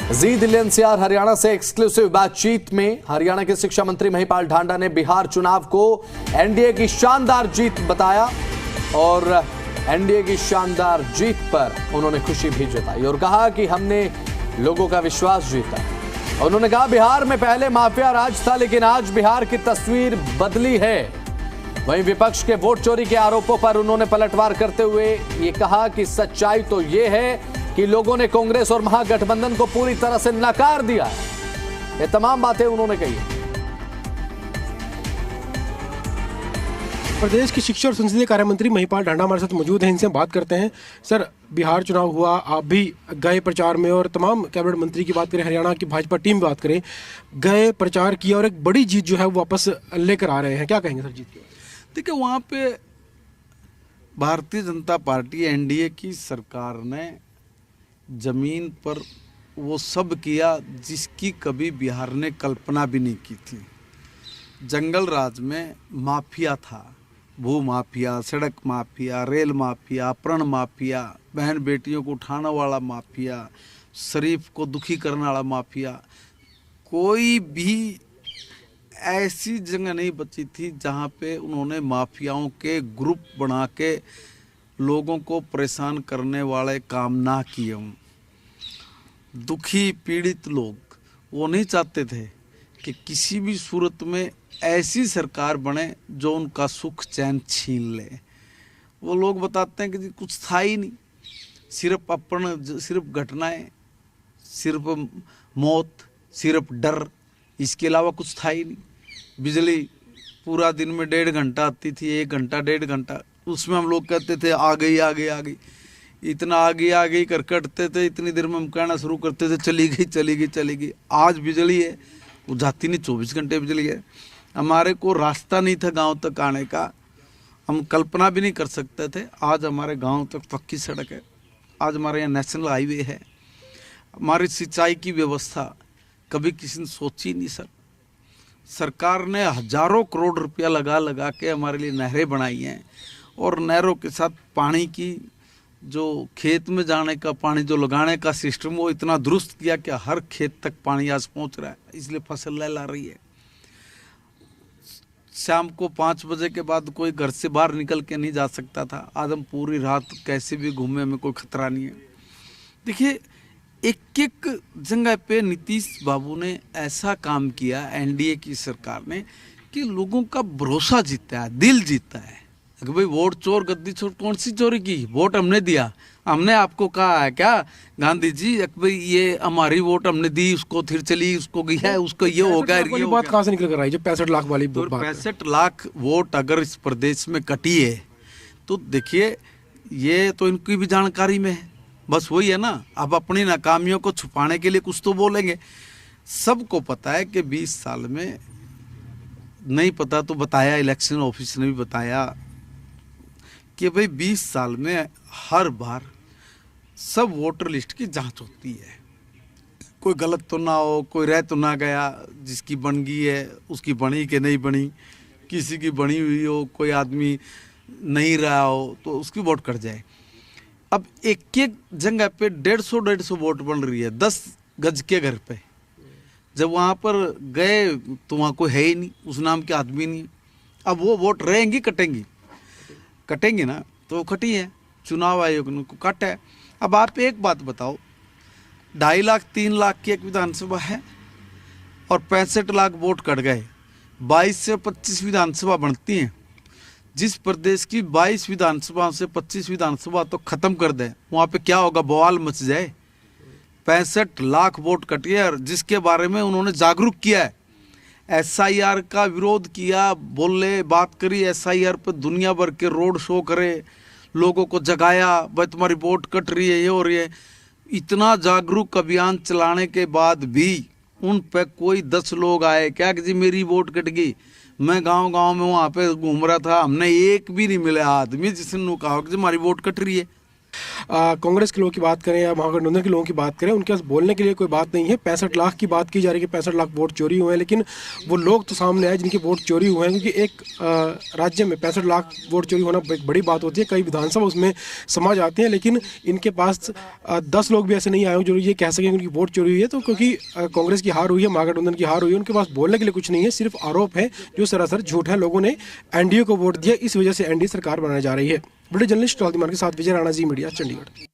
जी Delhi NCR Haryana से exclusive बातचीत में हरियाणा के शिक्षा मंत्री महिपाल ढांडा ने बिहार चुनाव को एनडीए की शानदार जीत बताया और एनडीए की शानदार जीत पर उन्होंने खुशी भी जताई और कहा कि हमने लोगों का विश्वास जीता। उन्होंने कहा बिहार में पहले माफिया राज था, लेकिन आज बिहार की तस्वीर बदली है। वहीं विपक्ष के वोट चोरी के आरोपों पर उन्होंने पलटवार करते हुए ये कहा कि सच्चाई तो ये है कि लोगों ने कांग्रेस और महागठबंधन को पूरी तरह से नकार दिया है। ये तमाम बातें उन्होंने कही। प्रदेश के शिक्षा और संसदीय कार्य मंत्री महिपाल ढांडा हमारे साथ मौजूद हैं, इनसे हम बात करते हैं। सर, बिहार चुनाव हुआ, आप भी गए प्रचार में और तमाम कैबिनेट मंत्री की बात करें, हरियाणा की भाजपा टीम की बात करें, गए प्रचार किया और एक बड़ी जीत जो है वो वापस लेकर आ रहे हैं। क्या कहेंगे सर जीत के? देखिए, वहाँ पे भारतीय जनता पार्टी एनडीए की सरकार ने जमीन पर वो सब किया जिसकी कभी बिहार ने कल्पना भी नहीं की थी। जंगल राज में माफिया था, भू माफिया, सड़क माफिया, रेल माफिया, प्रण माफिया, बहन बेटियों को उठाने वाला माफिया, शरीफ को दुखी करने वाला माफिया। कोई भी ऐसी जगह नहीं बची थी जहाँ पे उन्होंने माफियाओं के ग्रुप बना के लोगों को परेशान करने वाले काम ना किए हों। दुखी पीड़ित लोग वो नहीं चाहते थे कि किसी भी सूरत में ऐसी सरकार बने जो उनका सुख चैन छीन ले। वो लोग बताते हैं कि जी कुछ था ही नहीं, सिर्फ घटनाएं, सिर्फ मौत, सिर्फ डर, इसके अलावा कुछ था ही नहीं। बिजली पूरा दिन में 1.5 घंटा आती थी, 1 घंटा 1.5 घंटा, उसमें हम लोग कहते थे आ गई आ गई आ गई, इतना आ गई कर कटते थे, इतनी देर में हम कहना शुरू करते थे चली गई चली गई चली गई। आज बिजली है, वो जाती नहीं, 24 घंटे बिजली है। हमारे को रास्ता नहीं था गांव तक आने का, हम कल्पना भी नहीं कर सकते थे। आज हमारे गांव तक पक्की सड़क है, आज हमारे यहाँ नेशनल हाईवे है। हमारी सिंचाई की व्यवस्था कभी किसी ने सोची नहीं सर। सरकार ने हजारों करोड़ रुपया लगा लगा के हमारे लिए नहरें बनाई हैं और नहरों के साथ पानी की जो खेत में जाने का पानी जो लगाने का सिस्टम वो इतना दुरुस्त किया कि हर खेत तक पानी आज पहुंच रहा है, इसलिए फसल लहला रही है। शाम को 5 बजे के बाद कोई घर से बाहर निकल के नहीं जा सकता था। आज हम पूरी रात कैसे भी घूमे, में कोई खतरा नहीं है। देखिए, एक एक जगह पे नीतीश बाबू ने ऐसा काम किया एनडीए की सरकार ने कि लोगों का भरोसा जीता है, दिल जीता है कि भाई वोट चोर गद्दी चोर कौन सी चोरी की, वोट हमने दिया। हमने आपको कहा है क्या गांधी जी भाई ये हमारी वोट हमने दी, उसको फिर चली, उसको गया है, उसको ये हो गया। ये बात कहाँ से निकल कर आई जो 65 लाख वाली तो 65 लाख वोट अगर इस प्रदेश में कटी है तो देखिए ये तो इनकी भी जानकारी में है। बस वही है ना, अब अपनी नाकामियों को छुपाने के लिए कुछ तो बोलेंगे। सबको पता है कि 20 साल में नहीं पता तो बताया, इलेक्शन ऑफिस ने भी बताया कि भाई 20 साल में हर बार सब वोटर लिस्ट की जांच होती है, कोई गलत तो ना हो, कोई रह तो ना गया, जिसकी बन गई है उसकी बनी कि नहीं बनी, किसी की बनी हुई हो, कोई आदमी नहीं रहा हो तो उसकी वोट कट जाए। अब एक एक जगह पे 150 वोट बन रही है 10 गज के घर पे। जब वहाँ पर गए तो वहाँ कोई है ही नहीं, उस नाम के आदमी नहीं। अब वो वोट रहेंगी कटेंगी ना, तो कटी है, चुनाव आयोग ने को काटा है। अब आप एक बात बताओ, 2.5 लाख 3 लाख की एक विधानसभा है और 65 लाख वोट कट गए। 22 से 25 विधानसभा बनती हैं। जिस प्रदेश की 22 विधानसभा से 25 विधानसभा तो खत्म कर दें, वहाँ पे क्या होगा, बवाल मच जाए। 65 लाख वोट कटिए और जिसके बारे में उन्होंने जागरूक किया है, एसआईआर का विरोध किया, बोले बात करी, एसआईआर पे दुनिया भर के रोड शो करे, लोगों को जगाया, भाई तुम्हारी वोट कट रही है, ये हो रही है। इतना जागरूक अभियान चलाने के बाद भी उन पे कोई 10 लोग आए क्या कि जी मेरी वोट कट गई। मैं गांव में वहाँ पे घूम रहा था, हमने एक भी नहीं मिला आदमी जिसने कहा कि हमारी वोट कट रही है। कांग्रेस के लोगों की बात करें या महागठबंधन के लोगों की बात करें, उनके पास बोलने के लिए कोई बात नहीं है। 65 लाख की बात की जा रही है कि 65 लाख वोट चोरी हुए हैं, लेकिन वो लोग तो सामने आए जिनके वोट चोरी हुए हैं, क्योंकि एक राज्य में 65 लाख वोट चोरी होना एक बड़ी बात होती है। कई विधानसभा उसमें समा जाते हैं, लेकिन इनके पास 10 लोग भी ऐसे नहीं आए जो ये कह सकें उनकी वोट चोरी हुई है। तो क्योंकि कांग्रेस की हार हुई है, महागठबंधन की हार हुई है, उनके पास बोलने के लिए कुछ नहीं है, सिर्फ आरोप है जो सरासर झूठ है। लोगों ने एनडीए को वोट दिया, इस वजह से एनडीए सरकार बनाने जा रही है। बड़े जर्नलिस्ट के साथ विजय राणा, जी मीडिया, चंडीगढ़।